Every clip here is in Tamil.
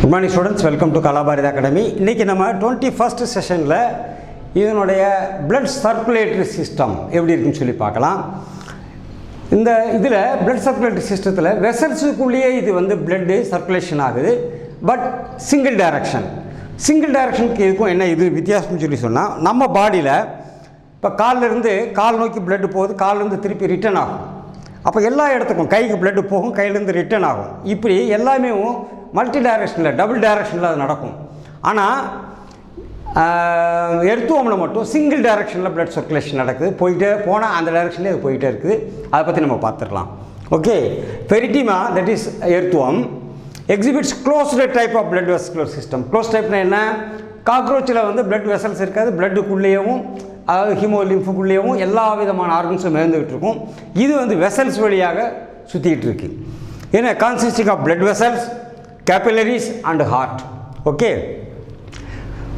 Good morning students, welcome to Kalabarith Academy. இன்னைக்கு நம்ம 21st செஷன்ல இதனுடைய blood circulatory system எப்படி இருக்குன்னு சொல்லி பார்க்கலாம். இந்த இதுல blood circulatory systemத்துல வெசல்ஸ்க்குள்ளேயே இது வந்து blood circulation ஆகுது, பட் single directionக்கு இதுக்கும் என்ன இது வித்தியாசம்னு சொல்லி சொன்னா, நம்ம பாடியில இப்ப கால்ல இருந்து கால் நோக்கி blood போகுது, கால்ல இருந்து திருப்பி ரிட்டர்ன் ஆகும். அப்போ எல்லா இடத்துக்கும் கைக்கு blood போகும், கையிலேருந்து ரிட்டர்ன் ஆகும். இப்படி எல்லாமே மல்டி டைரக்ஷனில் டபுள் டைரக்ஷனில் அது நடக்கும். ஆனால் எர்த்வொர்மில் மட்டும் சிங்கிள் டைரக்ஷனில் blood சர்க்குலேஷன் நடக்குது, போயிட்டே போனால் அந்த டைரக்ஷன்லேயே அது போயிட்டே இருக்குது. அதை பற்றி நம்ம பார்த்துக்கலாம். Okay, pheretima that is earthworm exhibits closed type of blood vascular system. Close டைப்னா என்ன? காக்ரோச்சில் வந்து blood vessels இருக்காது, பிளட்டுக்குள்ளேயும் அதாவது ஹீமோலிம்ஃபுக்குள்ளேயும் எல்லா விதமான ஆர்கன்ஸும் இருந்துகிட்டு இருக்கும். இது வந்து வெசல்ஸ் வழியாக சுற்றிக்கிட்டு இருக்கு. ஏன்னா கான்சிஸ்டிங் of blood vessels, capillaries and heart. Okay,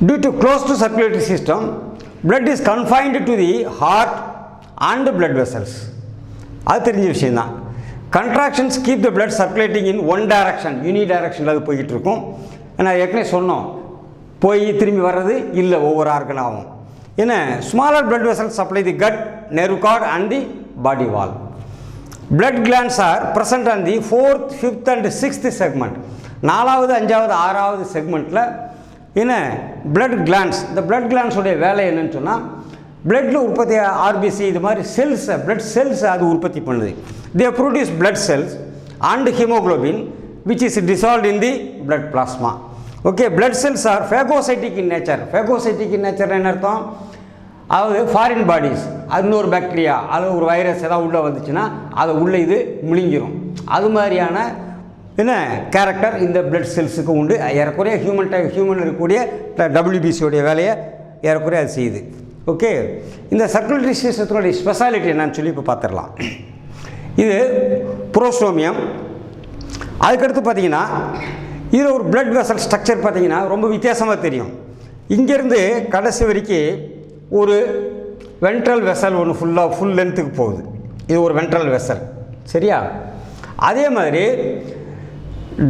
due to closed circulatory system, blood is confined to the heart and blood vessels. அது தெரிஞ்ச விஷயம் தான். Contractions keep the blood circulating in one direction, unidirectional அது போயிட்டு இருக்கும். நான் ஏற்கனவே சொன்னோம், போய் திரும்பி வர்றது இல்லை, ஒவ்வொரு ஆர்கன் ஆகும். ஏன்னா smaller blood vessels supply the gut, nerve cord and the body wall. Blood glands are present on the 4th, 5th and 6th segment. 4வது 5வது 6வது செக்மெண்ட்டில் என்ன blood glands, இந்த blood glands உடைய வேலை என்னன்னு சொன்னால், பிளட்டில் உற்பத்தி ஆர்பிசி இது மாதிரி செல்ஸை blood cells அது உற்பத்தி பண்ணுது. They produce blood cells and hemoglobin which is dissolved in the blood plasma. Okay, blood cells are phagocytic in nature. Phagocytic in nature என்ன அர்த்தம்? அதாவது ஃபாரின் பாடிஸ், அது இன்னொரு பாக்டீரியா அது ஒரு வைரஸ் ஏதாவது உள்ளே வந்துச்சுன்னா அதை உள்ளே இது முழுங்கிடும். அது மாதிரியான என்ன கேரக்டர் இந்த பிளட் செல்ஸுக்கு உண்டு. ஏறக்குறைய ஹியூமன் இருக்கக்கூடிய டபிள்யூபிசியோடைய வேலையை ஏறக்குறைய அது செய்யுது. ஓகே, இந்த சர்க்குலேட்டரி சிஸ்டத்தினுடைய ஸ்பெஷாலிட்டி என்னன்னு சொல்லி இப்போ பார்த்துடலாம். இது புரோஸ்டோமியம். அதுக்கடுத்து பார்த்தீங்கன்னா இதில் ஒரு பிளட் வெசல் ஸ்ட்ரக்சர் பார்த்தீங்கன்னா ரொம்ப வித்தியாசமாக தெரியும். இங்கேருந்து கடைசி வரைக்கும் ஒரு வென்ட்ரல் வெசல் ஒன்று ஃபுல் லென்த்துக்கு போகுது. இது ஒரு வென்ட்ரல் வெசல், சரியா? அதே மாதிரி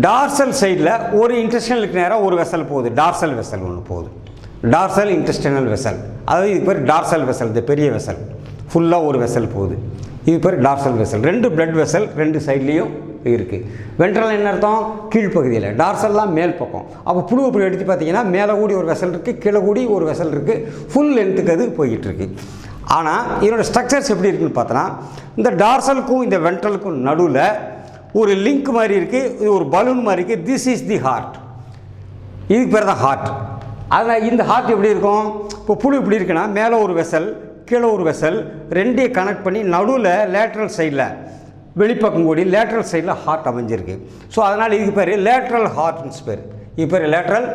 டார்சல் சைடில் ஒரு இன்டெஸ்டினலுக்கு நேராக ஒரு வெசல் போகுது, டார்சல் வெசல் ஒன்று போகுது, டார்சல் இன்டெஸ்டினல் வெசல். அதாவது இது பேர் டார்சல் வெசல், இந்த பெரிய வெசல் ஃபுல்லாக ஒரு வெசல் போகுது, இது பேர் டார்சல் வெசல். ரெண்டு பிளட் வெசல் ரெண்டு சைட்லேயும் இருக்குது. வென்ட்ரல் என்ன அர்த்தம்? கீழ்ப்பகுதியில், டார்சல்லாம் மேல் பக்கம். அப்போ புழு அப்படி எடுத்து பார்த்தீங்கன்னா மேலே கூடி ஒரு வெசல் இருக்குது, கீழே கூடி ஒரு வெசல் இருக்குது, ஃபுல் லென்த்துக்கு அது போய்கிட்டு இருக்குது. ஆனால் இதோட ஸ்ட்ரக்சர்ஸ் எப்படி இருக்குதுன்னு பார்த்தோன்னா, இந்த டார்சலுக்கும் இந்த வென்ட்ரலுக்கும் நடுவில் ஒரு லிங்க் மாதிரி இருக்குது, இது ஒரு பலூன் மாதிரி இருக்குது. திஸ் இஸ் தி ஹார்ட், இதுக்கு பேர் தான் ஹார்ட். அதில் இந்த ஹார்ட் எப்படி இருக்கும்? இப்போ புழு இப்படி இருக்குன்னா மேலே ஒரு வெசல் கீழே ஒரு வெசல் ரெண்டையும் கனெக்ட் பண்ணி நடுவில் லேட்ரல் சைடில் வெளிப்பக்கம் கூடி லேட்ரல் சைடில் ஹார்ட் அமைஞ்சிருக்கு. ஸோ அதனால் இதுக்கு பேர் லேட்ரல் ஹார்ட்னு பேர். இது பேர் லேட்ரல்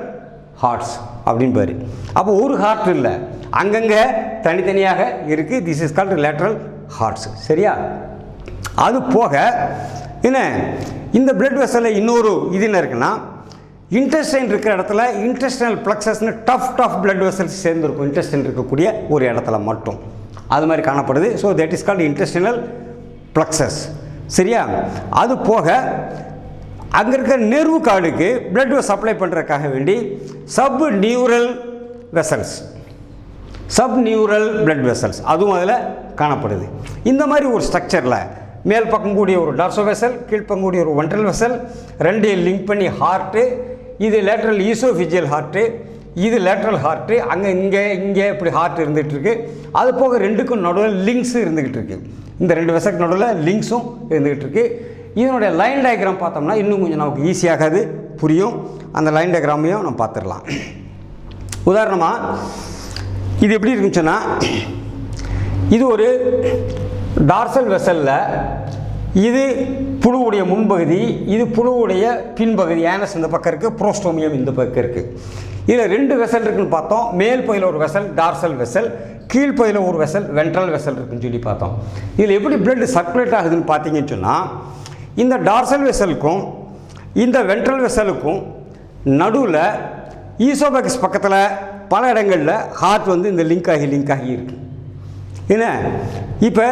ஹார்ட்ஸ் அப்படின்னு பேர். அப்போ ஒரு ஹார்ட் இல்லை, அங்கங்கே தனித்தனியாக இருக்குது. This is called lateral hearts, சரியா? அது போக என்ன இந்த பிளட் வெசலில் இன்னொரு இது என்ன இருக்குன்னா, இன்டெஸ்டைன் இருக்கிற இடத்துல இன்டெஸ்டினல் ப்ளக்ஸஸ்னு டஃப் பிளட் வெசல்ஸ் சேர்ந்துருக்கும். இன்டெஸ்டைன் இருக்கக்கூடிய ஒரு இடத்துல மட்டும் அது மாதிரி காணப்படுது. So that is called intestinal plexus, சரியா? அது போக அங்கே இருக்கிற நெர்வு கார்டுக்கு பிளட் சப்ளை பண்ணுறதுக்காக வேண்டி சப் நியூரல் பிளட் வெசல்ஸ் அதுவும் அதில் காணப்படுது. இந்த மாதிரி ஒரு ஸ்ட்ரக்சரில் மேல் பக்கம் கூடிய ஒரு டார்சோ வெசல், கீழ்ப்பக்கம் கூடிய ஒரு வென்ட்ரல் வெசல், ரெண்டையும் லிங்க் பண்ணி ஹார்ட்டு. இது லேட்ரல் ஈசோஃபிஜியல் ஹார்ட்டு, இது லேட்ரல் ஹார்ட்டு. அங்கே இங்கே இப்படி ஹார்ட் இருந்துகிட்ருக்கு. அது போக ரெண்டுக்கும் நடுவில் லிங்க்ஸு இருந்துக்கிட்டு இருக்குது. இந்த ரெண்டு வெசலுக்கு நடுவில் லிங்க்ஸும் இருந்துகிட்டு இருக்குது. இதனுடைய லைன் டயக்ராம் பார்த்தோம்னா இன்னும் கொஞ்சம் நமக்கு ஈஸியாகாது புரியும். அந்த லைன் டயக்ராமையும் நம்ம பார்த்துடலாம். உதாரணமாக இது எப்படி இருக்குன்னு சொன்னால், இது ஒரு டார்சல் வெசலில் இது புழுவுடைய முன்பகுதி, இது புழுவுடைய பின்பகுதி. ஆனஸ் இந்த பக்கம் இருக்குது, புரோஸ்டோமியம் இந்த பக்கம் இருக்குது. இதில் ரெண்டு வெசல் இருக்குன்னு பார்த்தோம். மேல் பகுதியில் ஒரு வெசல் டார்சல் வெசல், கீழ்ப்பகுதியில் ஒரு வெசல் வென்ட்ரல் வெசல் இருக்குன்னு சொல்லி பார்த்தோம். இதில் எப்படி பிளட் சர்க்குலேட் ஆகுதுன்னு பார்த்தீங்கன்னு சொன்னால், இந்த டார்சல் வெசலுக்கும் இந்த வென்ட்ரல் வெசலுக்கும் நடுவில் ஈசோபேகஸ் பக்கத்தில் பல இடங்களில் ஹார்ட் வந்து இந்த லிங்க் ஆகி இருக்குது. என்ன இப்போ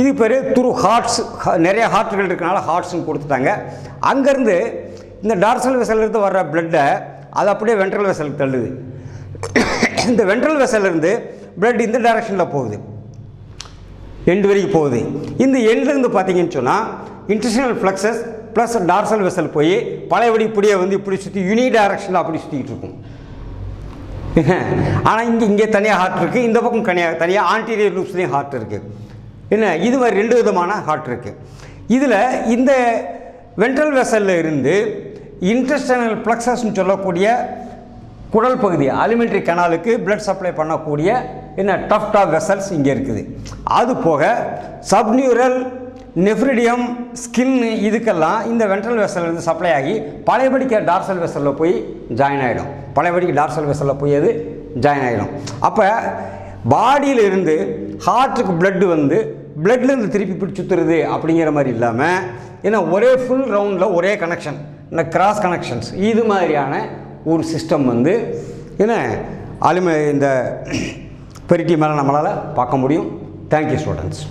இது பேர் த்ரூ ஹார்ட்ஸ், நிறைய ஹார்ட்டுகள் இருக்கனால ஹார்ட்ஸ்ன்னு கொடுத்துட்டாங்க. அங்கேருந்து இந்த டார்சல் வெசல்லேருந்து வர்ற பிளட்டை அது அப்படியே வென்ட்ரல் வெசலுக்கு தள்ளுது. இந்த வென்ட்ரல் வெசல்லேருந்து பிளட் இந்த டைரக்ஷனில் போகுது, எண்டு வரைக்கும் போகுது. இந்த எண்ட்லேருந்து பார்த்தீங்கன்னு சொன்னால் interstitial fluxes plus dorsal vessel போய் பழையபடி இப்படியே வந்து இப்படி சுற்றி யூனி டைரக்ஷனில் அப்படி சுற்றிக்கிட்டு இருக்கும். ஆனால் இங்கே தனியாக ஹார்ட் இருக்குது, இந்த பக்கம் தனியாக ஆன்டீரியர் லூப்ஸ்லேயும் ஹார்ட் இருக்குது. என்ன இது மாதிரி 2 விதமான ஹார்ட் இருக்குது. இதில் இந்த வென்ட்ரல் வெசலில் இருந்து இன்டெஸ்டைனல் பிளக்ஸஸ்ன்னு சொல்லக்கூடிய குடல் பகுதி அலிமெண்ட்ரி கனாலுக்கு பிளட் சப்ளை பண்ணக்கூடிய டஃப்ட் ஆஃப் வெசல்ஸ் இங்கே இருக்குது. அது போக சப்நியூரல், நெஃப்ரிடியம், ஸ்கின் இதுக்கெல்லாம் இந்த வென்ட்ரல் வெசல்லேருந்து சப்ளை ஆகி பழையபடிக்க டார்சல் வெசலில் போய் ஜாயின் ஆகிடும். பழையபடிக்கு டார்சல் வெசலில் போய் அது ஜாயின் ஆகிடும். அப்போ பாடியிலிருந்து ஹார்ட்டுக்கு பிளட்டு வந்து பிளட்லேருந்து திருப்பி பிடிச்சி சுற்றுறது அப்படிங்கிற மாதிரி இல்லாமல் ஒரே ஃபுல் ரவுண்டில் ஒரே கனெக்ஷன், இந்த கிராஸ் கனெக்ஷன்ஸ் இது மாதிரியான ஒரு சிஸ்டம் வந்து இந்த பெரிட்டி மேலே நம்மளால் பார்க்க முடியும். Thank you students.